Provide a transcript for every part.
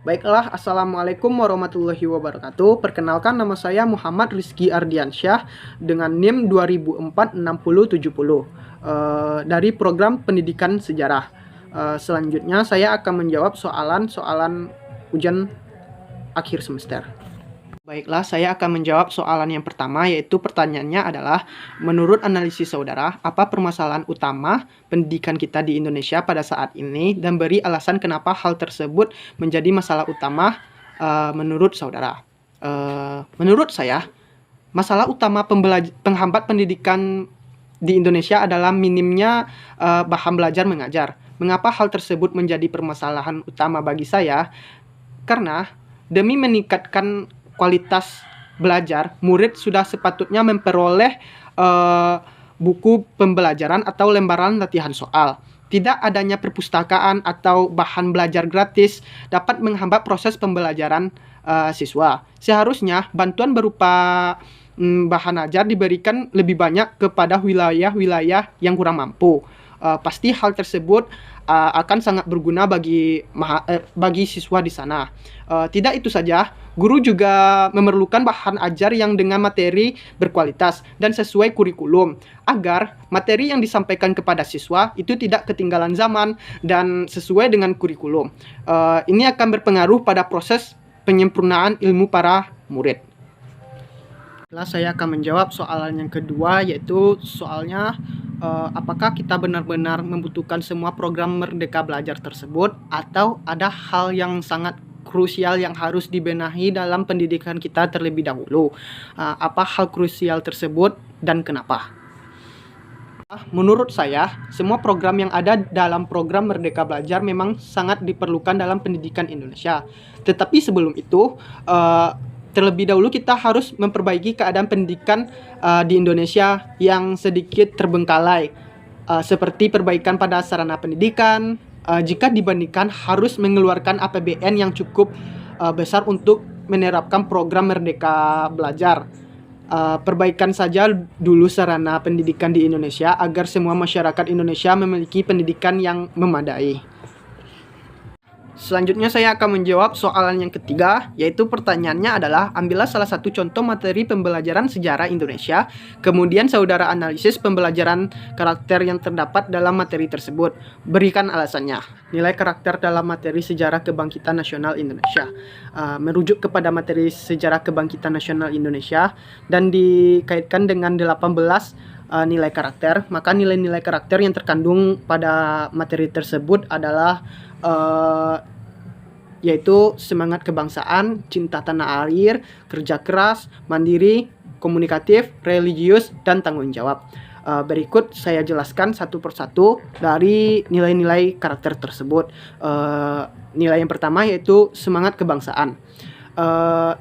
Baiklah, Assalamualaikum warahmatullahi wabarakatuh. Perkenalkan, nama saya Muhammad Rizky Ardiansyah dengan NIM 20046070 dari program pendidikan sejarah. Selanjutnya saya akan menjawab soalan-soalan ujian akhir semester. Baiklah, saya akan menjawab soalan yang pertama, yaitu pertanyaannya adalah, menurut analisis saudara, apa permasalahan utama pendidikan kita di Indonesia pada saat ini, dan beri alasan kenapa hal tersebut menjadi masalah utama menurut saudara. Menurut saya, masalah utama penghambat pendidikan di Indonesia adalah minimnya bahan belajar mengajar. Mengapa hal tersebut menjadi permasalahan utama bagi saya? Karena demi meningkatkan kualitas belajar, murid sudah sepatutnya memperoleh buku pembelajaran atau lembaran latihan soal. Tidak adanya perpustakaan atau bahan belajar gratis dapat menghambat proses pembelajaran siswa. Seharusnya bantuan berupa bahan ajar diberikan lebih banyak kepada wilayah-wilayah yang kurang mampu. Pasti hal tersebut akan sangat berguna bagi siswa di sana. Tidak itu saja, guru juga memerlukan bahan ajar yang dengan materi berkualitas dan sesuai kurikulum, agar materi yang disampaikan kepada siswa itu tidak ketinggalan zaman dan sesuai dengan kurikulum. Ini akan berpengaruh pada proses penyempurnaan ilmu para murid. Setelah saya akan menjawab soalan yang kedua, yaitu soalnya apakah kita benar-benar membutuhkan semua program Merdeka Belajar tersebut, atau ada hal yang sangat krusial yang harus dibenahi dalam pendidikan kita terlebih dahulu. Apa hal krusial tersebut dan kenapa? Menurut saya, semua program yang ada dalam program Merdeka Belajar memang sangat diperlukan dalam pendidikan Indonesia. Tetapi sebelum itu, terlebih dahulu kita harus memperbaiki keadaan pendidikan di Indonesia yang sedikit terbengkalai, seperti perbaikan pada sarana pendidikan. Jika dibandingkan harus mengeluarkan APBN yang cukup besar untuk menerapkan program Merdeka Belajar. Perbaikan saja dulu sarana pendidikan di Indonesia agar semua masyarakat Indonesia memiliki pendidikan yang memadai. Selanjutnya saya akan menjawab soalan yang ketiga, yaitu pertanyaannya adalah, ambillah salah satu contoh materi pembelajaran sejarah Indonesia, kemudian saudara analisis pembelajaran karakter yang terdapat dalam materi tersebut. Berikan alasannya. Nilai karakter dalam materi sejarah kebangkitan nasional Indonesia. Merujuk kepada materi sejarah kebangkitan nasional Indonesia dan dikaitkan dengan 18 nilai karakter, maka nilai-nilai karakter yang terkandung pada materi tersebut adalah yaitu semangat kebangsaan, cinta tanah air, kerja keras, mandiri, komunikatif, religius, dan tanggung jawab. Berikut saya jelaskan satu persatu dari nilai-nilai karakter tersebut. Nilai yang pertama yaitu semangat kebangsaan.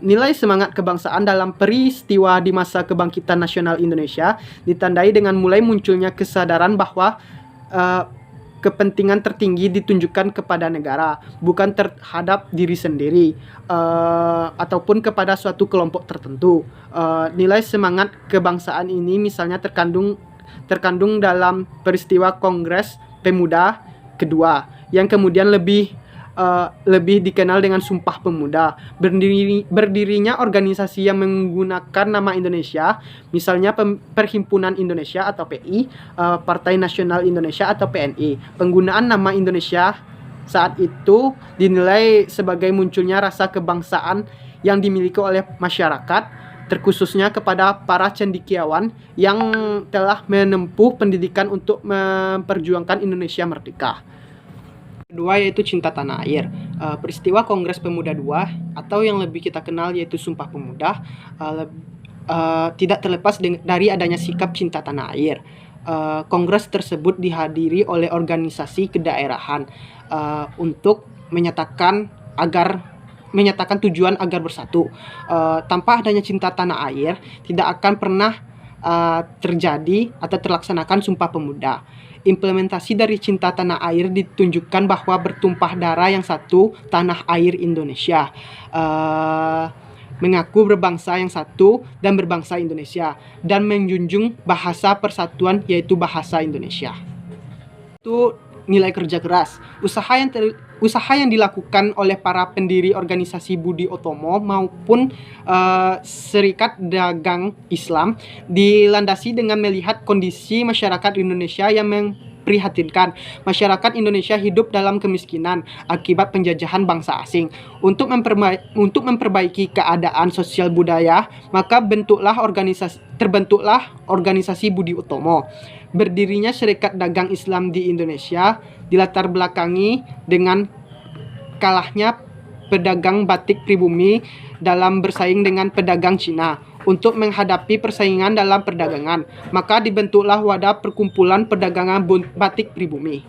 Nilai semangat kebangsaan dalam peristiwa di masa kebangkitan nasional Indonesia ditandai dengan mulai munculnya kesadaran bahwa kepentingan tertinggi ditunjukkan kepada negara, bukan terhadap diri sendiri ataupun kepada suatu kelompok tertentu. Nilai semangat kebangsaan ini misalnya terkandung dalam peristiwa Kongres Pemuda kedua, yang kemudian lebih dikenal dengan Sumpah Pemuda. Berdirinya organisasi yang menggunakan nama Indonesia, misalnya Perhimpunan Indonesia atau PI, Partai Nasional Indonesia atau PNI. Penggunaan nama Indonesia saat itu dinilai sebagai munculnya rasa kebangsaan yang dimiliki oleh masyarakat, terkhususnya kepada para cendekiawan yang telah menempuh pendidikan untuk memperjuangkan Indonesia merdeka. Kedua yaitu cinta tanah air. Peristiwa Kongres Pemuda II atau yang lebih kita kenal yaitu Sumpah Pemuda tidak terlepas dari adanya sikap cinta tanah air. Kongres tersebut dihadiri oleh organisasi kedaerahan untuk menyatakan tujuan agar bersatu. Tanpa adanya cinta tanah air tidak akan pernah terjadi atau terlaksanakan Sumpah Pemuda. Implementasi dari cinta tanah air ditunjukkan bahwa bertumpah darah yang satu, tanah air Indonesia, mengaku berbangsa yang satu dan berbangsa Indonesia, dan menjunjung bahasa persatuan yaitu bahasa Indonesia. Itu nilai kerja keras. Usaha yang dilakukan oleh para pendiri organisasi Budi Utomo maupun Serikat Dagang Islam dilandasi dengan melihat kondisi masyarakat Indonesia yang memprihatinkan. Masyarakat Indonesia hidup dalam kemiskinan akibat penjajahan bangsa asing. Untuk memperbaiki keadaan sosial budaya, maka terbentuklah organisasi Budi Utomo. Berdirinya Serikat Dagang Islam di Indonesia dilatar belakangi dengan kalahnya pedagang batik pribumi dalam bersaing dengan pedagang Cina. Untuk menghadapi persaingan dalam perdagangan, maka dibentuklah wadah perkumpulan perdagangan batik pribumi.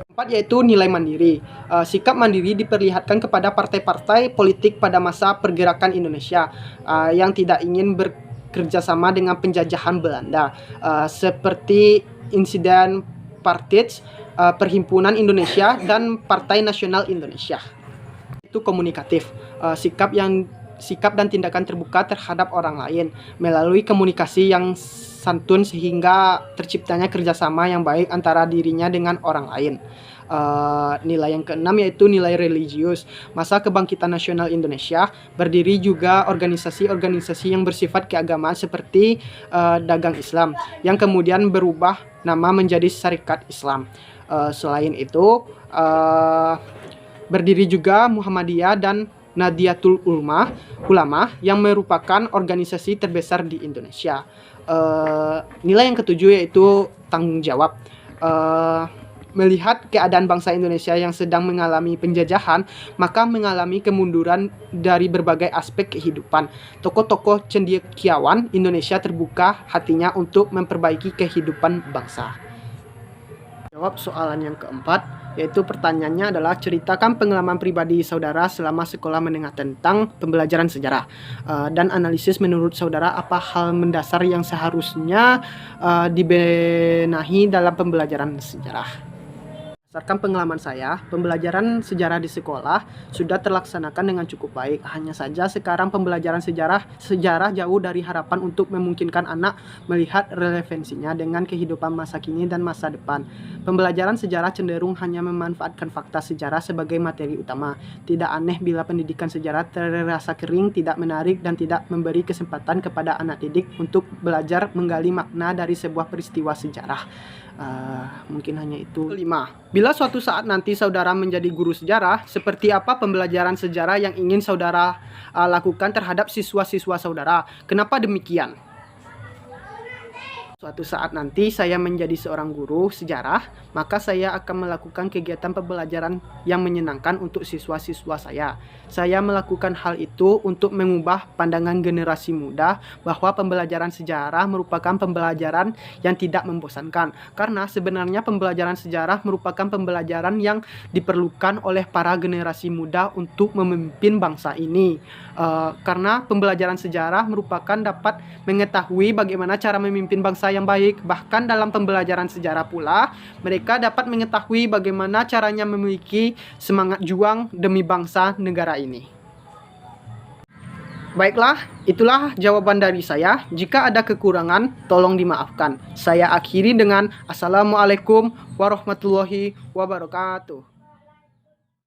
Keempat, yaitu nilai mandiri. Sikap mandiri diperlihatkan kepada partai-partai politik pada masa pergerakan Indonesia yang tidak ingin kerjasama dengan penjajahan Belanda, seperti insiden Partij, Perhimpunan Indonesia, dan Partai Nasional Indonesia. Itu komunikatif, sikap dan tindakan terbuka terhadap orang lain melalui komunikasi yang santun sehingga terciptanya kerjasama yang baik antara dirinya dengan orang lain. Nilai yang keenam yaitu nilai religius. Masa Kebangkitan Nasional Indonesia berdiri juga organisasi-organisasi yang bersifat keagamaan seperti Dagang Islam yang kemudian berubah nama menjadi Syarikat Islam. Selain itu berdiri juga Muhammadiyah dan Nahdlatul Ulama yang merupakan organisasi terbesar di Indonesia. Nilai yang ketujuh yaitu tanggung jawab. Melihat keadaan bangsa Indonesia yang sedang mengalami penjajahan, maka mengalami kemunduran dari berbagai aspek kehidupan. Tokoh-tokoh cendekiawan Indonesia terbuka hatinya untuk memperbaiki kehidupan bangsa. Jawab soalan yang keempat, yaitu pertanyaannya adalah ceritakan pengalaman pribadi saudara selama sekolah menengah tentang pembelajaran sejarah, dan analisis menurut saudara apa hal mendasar yang seharusnya dibenahi dalam pembelajaran sejarah. Berdasarkan pengalaman saya, pembelajaran sejarah di sekolah sudah terlaksanakan dengan cukup baik. Hanya saja sekarang pembelajaran sejarah jauh dari harapan untuk memungkinkan anak melihat relevansinya dengan kehidupan masa kini dan masa depan. Pembelajaran sejarah cenderung hanya memanfaatkan fakta sejarah sebagai materi utama. Tidak aneh bila pendidikan sejarah terasa kering, tidak menarik, dan tidak memberi kesempatan kepada anak didik untuk belajar menggali makna dari sebuah peristiwa sejarah. Mungkin hanya itu. 5. Bila suatu saat nanti saudara menjadi guru sejarah, seperti apa pembelajaran sejarah yang ingin saudara lakukan terhadap siswa-siswa saudara? Kenapa demikian? Suatu saat nanti saya menjadi seorang guru sejarah, maka saya akan melakukan kegiatan pembelajaran yang menyenangkan untuk siswa-siswa saya. Saya melakukan hal itu untuk mengubah pandangan generasi muda bahwa pembelajaran sejarah merupakan pembelajaran yang tidak membosankan. Karena sebenarnya pembelajaran sejarah merupakan pembelajaran yang diperlukan oleh para generasi muda untuk memimpin bangsa ini. Karena pembelajaran sejarah merupakan dapat mengetahui bagaimana cara memimpin bangsa yang baik. Bahkan dalam pembelajaran sejarah pula mereka dapat mengetahui bagaimana caranya memiliki semangat juang demi bangsa negara ini. Baiklah, itulah jawaban dari saya. Jika ada kekurangan, tolong dimaafkan. Saya akhiri dengan Assalamualaikum warahmatullahi wabarakatuh.